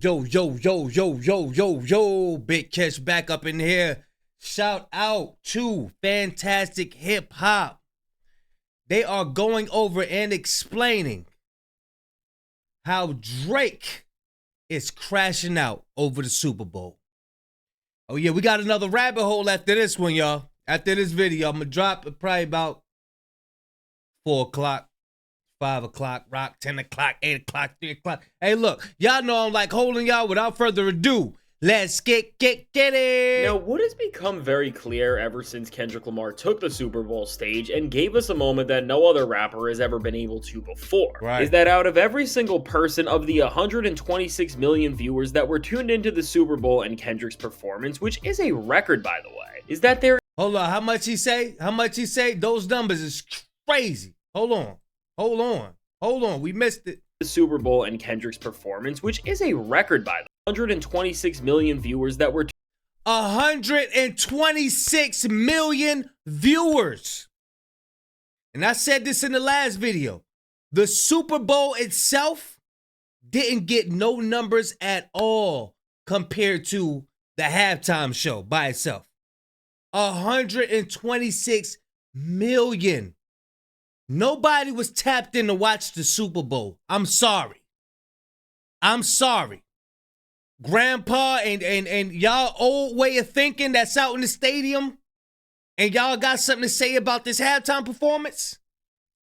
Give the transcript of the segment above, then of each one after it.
Yo, yo, yo, yo, yo, yo, yo, Big Catch back up in here. Shout out to Fantastic Hip Hop. They are going over and explaining how Drake is crashing out over the Super Bowl. Oh yeah, we got another rabbit hole after this one, y'all. After this video, I'm gonna drop it probably about 4 o'clock. 5 o'clock, rock, 10 o'clock, 8 o'clock, 3 o'clock. Hey, look, y'all know I'm like holding y'all. Without further ado, let's get it. Now, what has become very clear ever since Kendrick Lamar took the Super Bowl stage and gave us a moment that no other rapper has ever been able to before, is that out of every single person of the 126 million viewers that were tuned into the Super Bowl and Kendrick's performance, which is a record, by the way, is that there... Hold on, how much he say? How much he say? Those numbers is crazy. Hold on, we missed it. The Super Bowl and Kendrick's performance, which is a record, by the way. 126 million viewers that were 126 million viewers. And I said this in the last video. The Super Bowl itself didn't get no numbers at all compared to the halftime show by itself. 126 million. Nobody was tapped in to watch the Super Bowl. I'm sorry. Grandpa and y'all old way of thinking that's out in the stadium, and y'all got something to say about this halftime performance?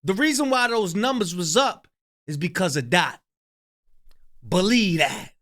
The reason why those numbers was up is because of Dot. Believe that.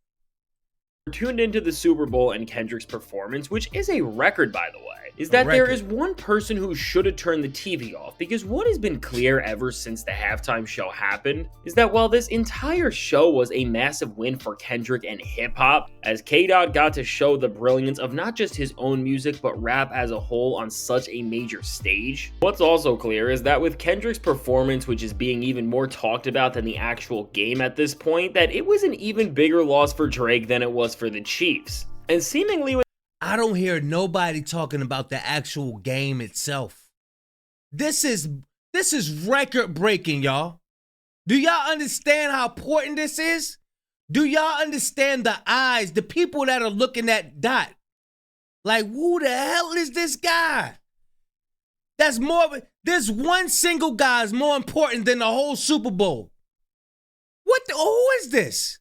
Tuned into the Super Bowl and Kendrick's performance, which is a record, by the way, is that there is one person who should have turned the TV off, because what has been clear ever since the halftime show happened is that while this entire show was a massive win for Kendrick and hip-hop, as K-Dot got to show the brilliance of not just his own music but rap as a whole on such a major stage, what's also clear is that with Kendrick's performance, which is being even more talked about than the actual game at this point, that it was an even bigger loss for Drake than it was for the Chiefs. And seemingly I don't hear nobody talking about the actual game itself. This is record breaking, y'all. Do y'all understand how important this is? Do y'all understand the eyes, the people that are looking at Dot? Like, who the hell is this guy? That's more, this one single guy is more important than the whole Super Bowl. Who is this?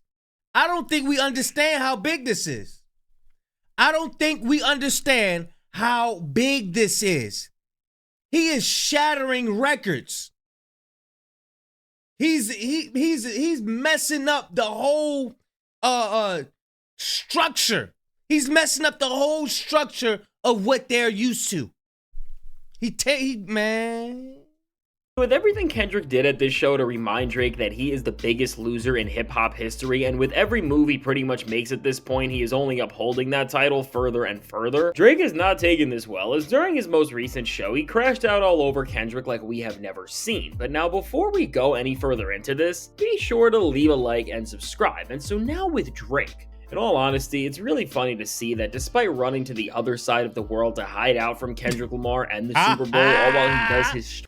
I don't think we understand how big this is. I don't think we understand how big this is. He is shattering records. He's messing up the whole structure. He's messing up the whole structure of what they're used to. Man. With everything Kendrick did at this show to remind Drake that he is the biggest loser in hip-hop history, and with every move he pretty much makes at this point, he is only upholding that title further and further, Drake has not taken this well, as during his most recent show, he crashed out all over Kendrick like we have never seen. But now, before we go any further into this, be sure to leave a like and subscribe. And so now with Drake, in all honesty, it's really funny to see that despite running to the other side of the world to hide out from Kendrick Lamar and the Super Bowl, all while he does his...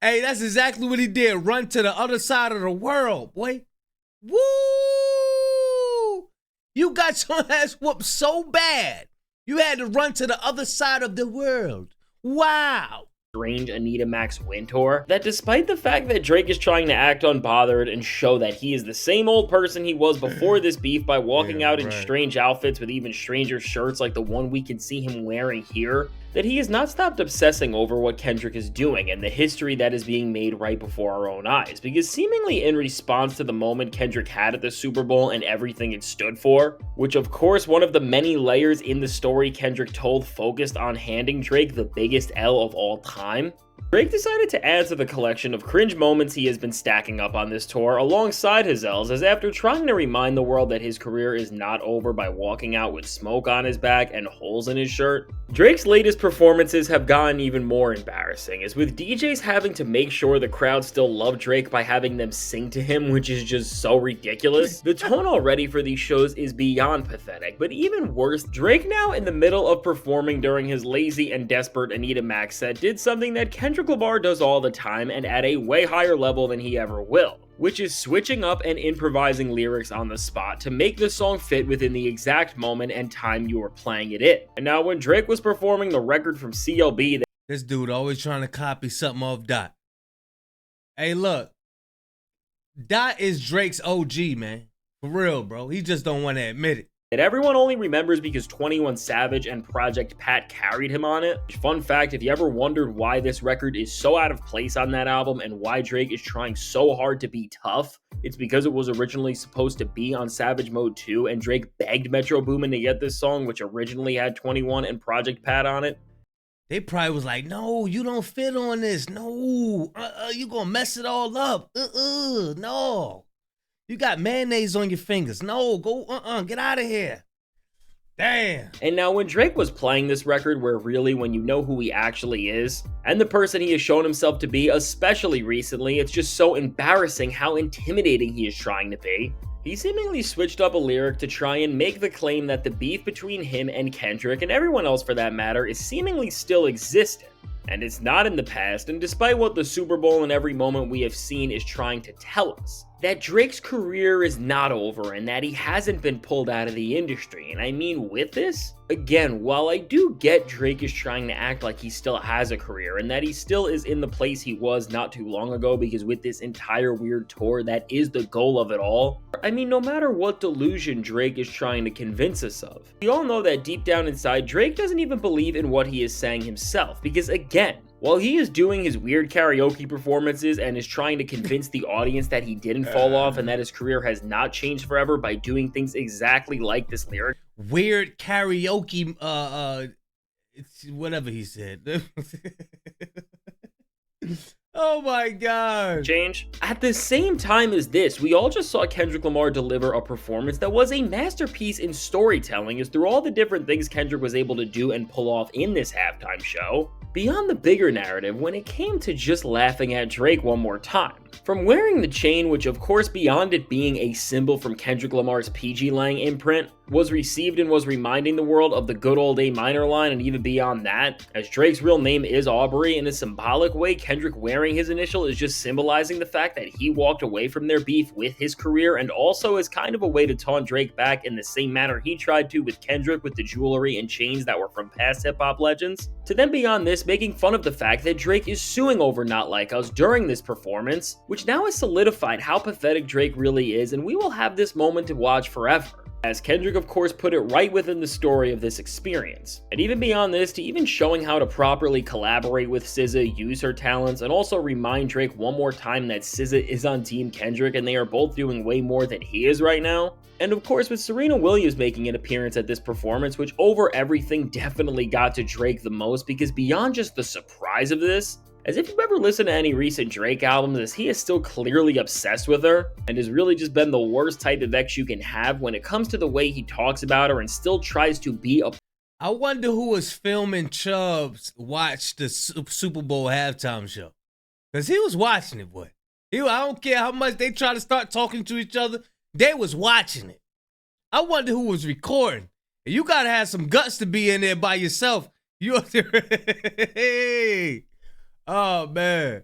Hey, that's exactly what he did. Run to the other side of the world, boy. Woo! You got your ass whooped so bad, you had to run to the other side of the world. Wow. Strange Anita Max Win tour, that despite the fact that Drake is trying to act unbothered and show that he is the same old person he was before this beef by walking out in strange outfits with even stranger shirts like the one we can see him wearing here, that he has not stopped obsessing over what Kendrick is doing and the history that is being made right before our own eyes, because seemingly in response to the moment Kendrick had at the Super Bowl and everything it stood for, which of course one of the many layers in the story Kendrick told focused on handing Drake the biggest L of all time, Drake decided to add to the collection of cringe moments he has been stacking up on this tour alongside his L's, as after trying to remind the world that his career is not over by walking out with smoke on his back and holes in his shirt, Drake's latest performances have gotten even more embarrassing, as with DJs having to make sure the crowd still love Drake by having them sing to him, which is just so ridiculous. The tone already for these shows is beyond pathetic, but even worse, Drake now in the middle of performing during his lazy and desperate Anita Max set did something that Kendrick Lamar does all the time and at a way higher level than he ever will. which is switching up and improvising lyrics on the spot to make the song fit within the exact moment and time you are playing it in. And now when Drake was performing the record from CLB, this dude always trying to copy something off Dot. Hey, look, Dot is Drake's OG, man. For real, bro. He just don't want to admit it. That everyone only remembers because 21 Savage and Project Pat carried him on it. Fun fact, if you ever wondered why this record is so out of place on that album and why Drake is trying so hard to be tough, it's because it was originally supposed to be on Savage Mode 2 and Drake begged Metro Boomin to get this song, which originally had 21 and Project Pat on it. They probably was like, no, you don't fit on this. No, you gonna mess it all up. No. You got mayonnaise on your fingers. No, go, get out of here. Damn. And now when Drake was playing this record, where really when you know who he actually is, and the person he has shown himself to be, especially recently, it's just so embarrassing how intimidating he is trying to be. He seemingly switched up a lyric to try and make the claim that the beef between him and Kendrick, and everyone else for that matter, is seemingly still existent. And it's not in the past, and despite what the Super Bowl and every moment we have seen is trying to tell us, that Drake's career is not over and that he hasn't been pulled out of the industry. And I mean, with this, again, while I do get Drake is trying to act like he still has a career and that he still is in the place he was not too long ago, because with this entire weird tour, that is the goal of it all. I mean, no matter what delusion Drake is trying to convince us of, we all know that deep down inside, Drake doesn't even believe in what he is saying himself, because again, while he is doing his weird karaoke performances and is trying to convince the audience that he didn't fall off and that his career has not changed forever by doing things exactly like this lyric. Weird karaoke, it's whatever he said. Oh my God. Change. At the same time as this, we all just saw Kendrick Lamar deliver a performance that was a masterpiece in storytelling, as through all the different things Kendrick was able to do and pull off in this halftime show, beyond the bigger narrative when it came to just laughing at Drake one more time. From wearing the chain, which of course beyond it being a symbol from Kendrick Lamar's PG Lang imprint, was received and was reminding the world of the good old A minor line, and even beyond that, as Drake's real name is Aubrey, in a symbolic way, Kendrick wearing his initial is just symbolizing the fact that he walked away from their beef with his career, and also is kind of a way to taunt Drake back in the same manner he tried to with Kendrick with the jewelry and chains that were from past hip-hop legends. To then beyond this, making fun of the fact that Drake is suing over Not Like Us during this performance, which now has solidified how pathetic Drake really is, and we will have this moment to watch forever, as Kendrick of course put it right within the story of this experience. And even beyond this, to even showing how to properly collaborate with SZA, use her talents, and also remind Drake one more time that SZA is on Team Kendrick and they are both doing way more than he is right now. And of course with Serena Williams making an appearance at this performance, which over everything definitely got to Drake the most, because beyond just the surprise of this, as if you've ever listened to any recent Drake albums, as he is still clearly obsessed with her, and has really just been the worst type of ex you can have when it comes to the way he talks about her and still tries to be a... I wonder who was filming Chubbs watch the Super Bowl halftime show. Because he was watching it, boy. I don't care how much they try to start talking to each other, they was watching it. I wonder who was recording. You gotta have some guts to be in there by yourself. You hey. Oh, man.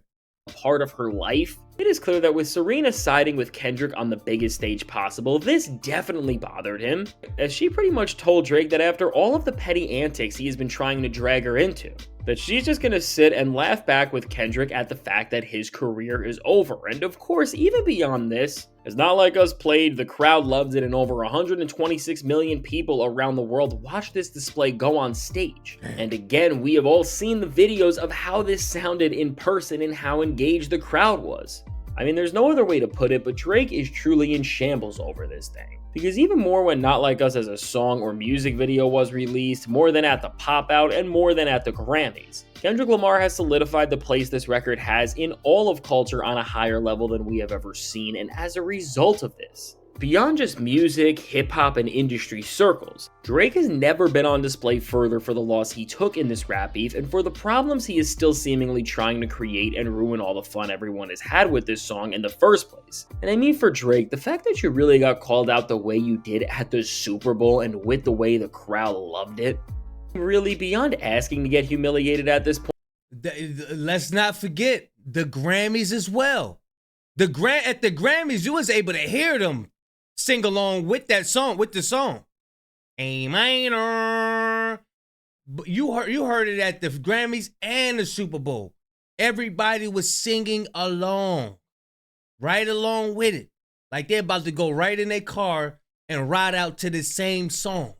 Part of her life. It is clear that with Serena siding with Kendrick on the biggest stage possible, this definitely bothered him, as she pretty much told Drake that after all of the petty antics he has been trying to drag her into, that she's just gonna sit and laugh back with Kendrick at the fact that his career is over. And of course, even beyond this, as Not Like Us played, the crowd loved it, and over 126 million people around the world watched this display go on stage. And again, we have all seen the videos of how this sounded in person and how engaged the crowd was. I mean, there's no other way to put it, but Drake is truly in shambles over this thing. Because even more when Not Like Us as a song or music video was released, more than at the Pop Out and more than at the Grammys, Kendrick Lamar has solidified the place this record has in all of culture on a higher level than we have ever seen, and as a result of this, beyond just music, hip-hop, and industry circles, Drake has never been on display further for the loss he took in this rap beef and for the problems he is still seemingly trying to create and ruin all the fun everyone has had with this song in the first place. And I mean, for Drake, the fact that you really got called out the way you did at the Super Bowl and with the way the crowd loved it, really beyond asking to get humiliated at this point. Let's not forget the Grammys as well. At the Grammys, you was able to hear them sing along with that song, with the song. A minor. But you heard it at the Grammys and the Super Bowl. Everybody was singing along, right along with it. Like they're about to go right in their car and ride out to the same song.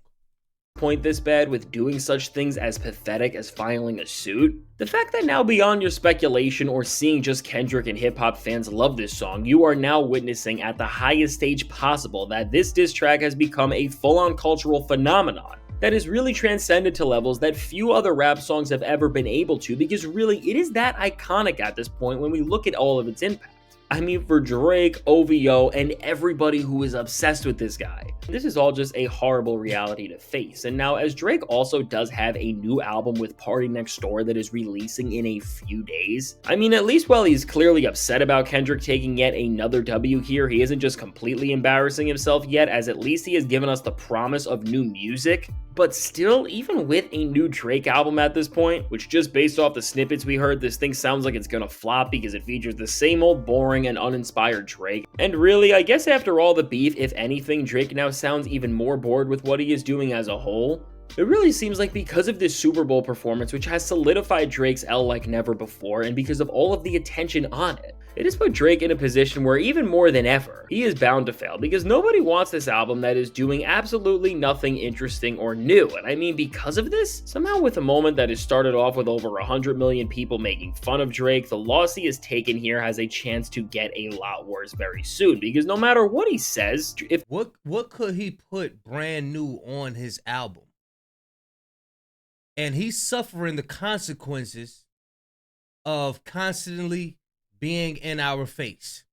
Point this bad with doing such things as pathetic as filing a suit? The fact that now beyond your speculation or seeing just Kendrick and hip-hop fans love this song, you are now witnessing at the highest stage possible that this diss track has become a full-on cultural phenomenon that is really transcended to levels that few other rap songs have ever been able to, because really it is that iconic at this point when we look at all of its impact. I mean, for Drake, OVO, and everybody who is obsessed with this guy, this is all just a horrible reality to face. And now, as Drake also does have a new album with Party Next Door that is releasing in a few days, I mean, at least while he's clearly upset about Kendrick taking yet another W here, he isn't just completely embarrassing himself yet, as at least he has given us the promise of new music. But still, even with a new Drake album at this point, which just based off the snippets we heard, this thing sounds like it's gonna flop because it features the same old boring and uninspired Drake. And really, I guess after all the beef, if anything, Drake now sounds even more bored with what he is doing as a whole. It really seems like because of this Super Bowl performance, which has solidified Drake's L like never before, and because of all of the attention on it, it has put Drake in a position where even more than ever, he is bound to fail, because nobody wants this album that is doing absolutely nothing interesting or new. And I mean, because of this, somehow with a moment that has started off with over 100 million people making fun of Drake, the loss he has taken here has a chance to get a lot worse very soon, because no matter what he says, if what could he put brand new on his album? And he's suffering the consequences of constantly being in our face.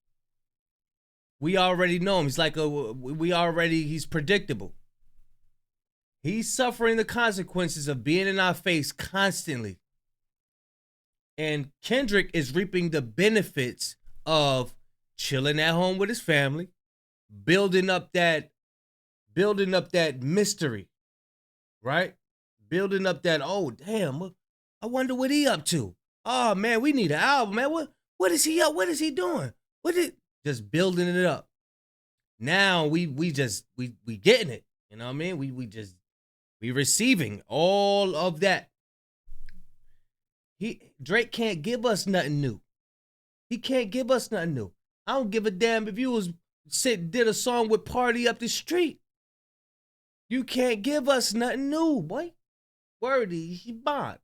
We already know him. He's like he's predictable. He's suffering the consequences of being in our face constantly. And Kendrick is reaping the benefits of chilling at home with his family, building up that mystery, right? Building up that, oh damn, I wonder what he up to. Oh man, we need an album, man. What is he up? What is he doing? Just building it up. Now we getting it. You know what I mean? We receiving all of that. Drake can't give us nothing new. He can't give us nothing new. I don't give a damn if you did a song with Party Up the Street. You can't give us nothing new, boy. Wordy, he bought.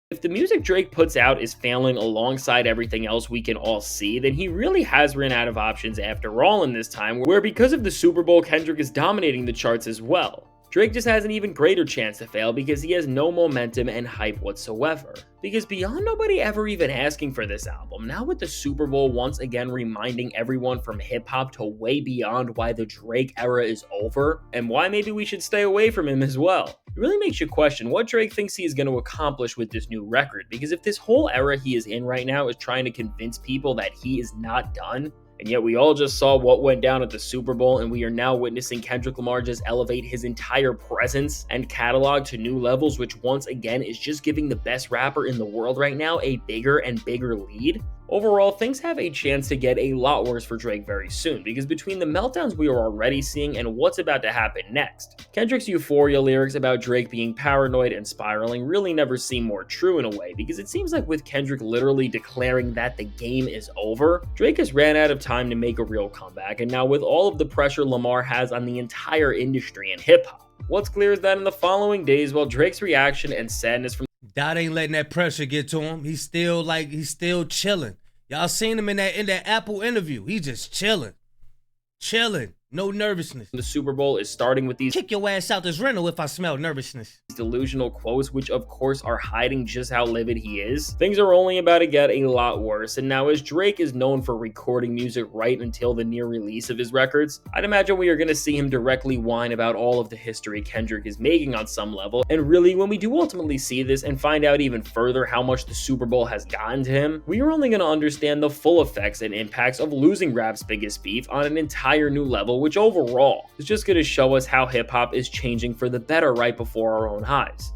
If the music Drake puts out is failing alongside everything else we can all see, then he really has ran out of options after all in this time, where because of the Super Bowl, Kendrick is dominating the charts as well. Drake just has an even greater chance to fail because he has no momentum and hype whatsoever. Because beyond nobody ever even asking for this album, now with the Super Bowl once again reminding everyone from hip-hop to way beyond why the Drake era is over, and why maybe we should stay away from him as well, it really makes you question what Drake thinks he is going to accomplish with this new record. Because if this whole era he is in right now is trying to convince people that he is not done, and yet we all just saw what went down at the Super Bowl, and we are now witnessing Kendrick Lamar just elevate his entire presence and catalog to new levels, which once again is just giving the best rapper in the world right now a bigger and bigger lead. Overall, things have a chance to get a lot worse for Drake very soon, because between the meltdowns we are already seeing and what's about to happen next, Kendrick's Euphoria lyrics about Drake being paranoid and spiraling really never seem more true in a way, because it seems like with Kendrick literally declaring that the game is over, Drake has ran out of time to make a real comeback. And now with all of the pressure Lamar has on the entire industry and hip-hop, what's clear is that in the following days, while Drake's reaction and sadness from Dot ain't letting that pressure get to him. He's still chilling. Y'all seen him in that Apple interview. He's just chilling. No nervousness. The Super Bowl is starting with these kick your ass out this rental if I smell nervousness. Delusional quotes, which of course are hiding just how livid he is. Things are only about to get a lot worse, and now as Drake is known for recording music right until the near release of his records, I'd imagine we are going to see him directly whine about all of the history Kendrick is making on some level. And really, when we do ultimately see this and find out even further how much the Super Bowl has gotten to him, we are only going to understand the full effects and impacts of losing rap's biggest beef on an entire new level, which overall is just going to show us how hip-hop is changing for the better right before our own eyes.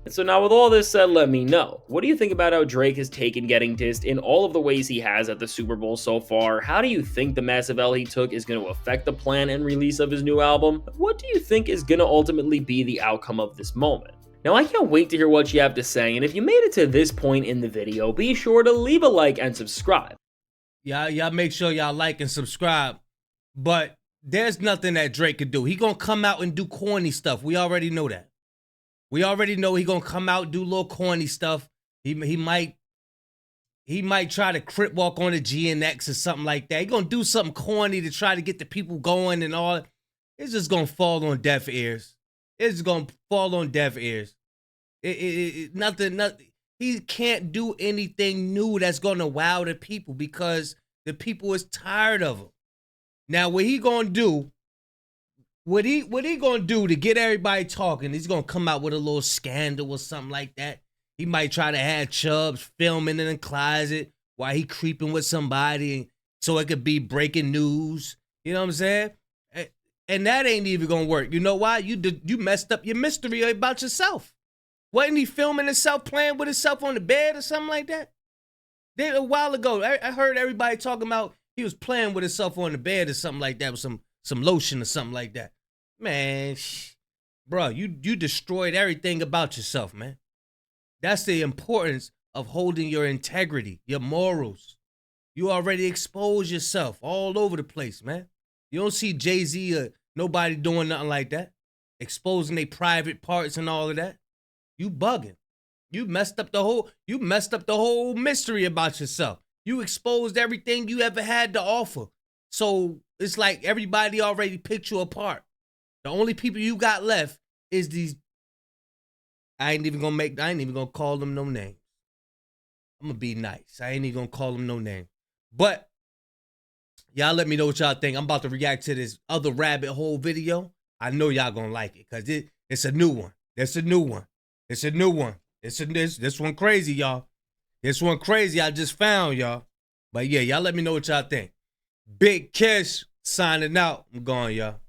So now with all this said, let me know, what do you think about how Drake has taken getting dissed in all of the ways he has at the Super Bowl so far? How do you think the massive L he took is going to affect the plan and release of his new album? What do you think is going to ultimately be the outcome of this moment? Now I can't wait to hear what you have to say, and if you made it to this point in the video, be sure to leave a like and subscribe. Y'all make sure y'all like and subscribe, but there's nothing that Drake could do. He gonna come out and do corny stuff. We already know that. We already know he gonna come out, do little corny stuff. He might try to crip walk on a GNX or something like that. He gonna do something corny to try to get the people going and all. It's just gonna fall on deaf ears. It's gonna fall on deaf ears. Nothing. He can't do anything new that's gonna wow the people because the people is tired of him. Now, what he gonna do? What he gonna do to get everybody talking? He's gonna come out with a little scandal or something like that. He might try to have Chubbs filming in the closet while he creeping with somebody, so it could be breaking news. You know what I'm saying? And that ain't even gonna work. You know why? You messed up your mystery about yourself. Wasn't he filming himself, playing with himself on the bed or something like that? A while ago, I heard everybody talking about he was playing with himself on the bed or something like that with some lotion or something like that. Man, bro, you destroyed everything about yourself, man. That's the importance of holding your integrity, your morals. You already exposed yourself all over the place, man. You don't see Jay-Z or nobody doing nothing like that, exposing their private parts and all of that. You bugging. You messed up the whole mystery about yourself. You exposed everything you ever had to offer. So it's like everybody already picked you apart. The only people you got left is these. I ain't even gonna call them no names. I'm gonna be nice. I ain't even gonna call them no name. But y'all let me know what y'all think. I'm about to react to this other rabbit hole video. I know y'all gonna like it because it's a new one. It's a new one. It's a new one. This one crazy, y'all. This one crazy I just found, y'all. But yeah, y'all let me know what y'all think. Big Kiss signing out. I'm gone, y'all.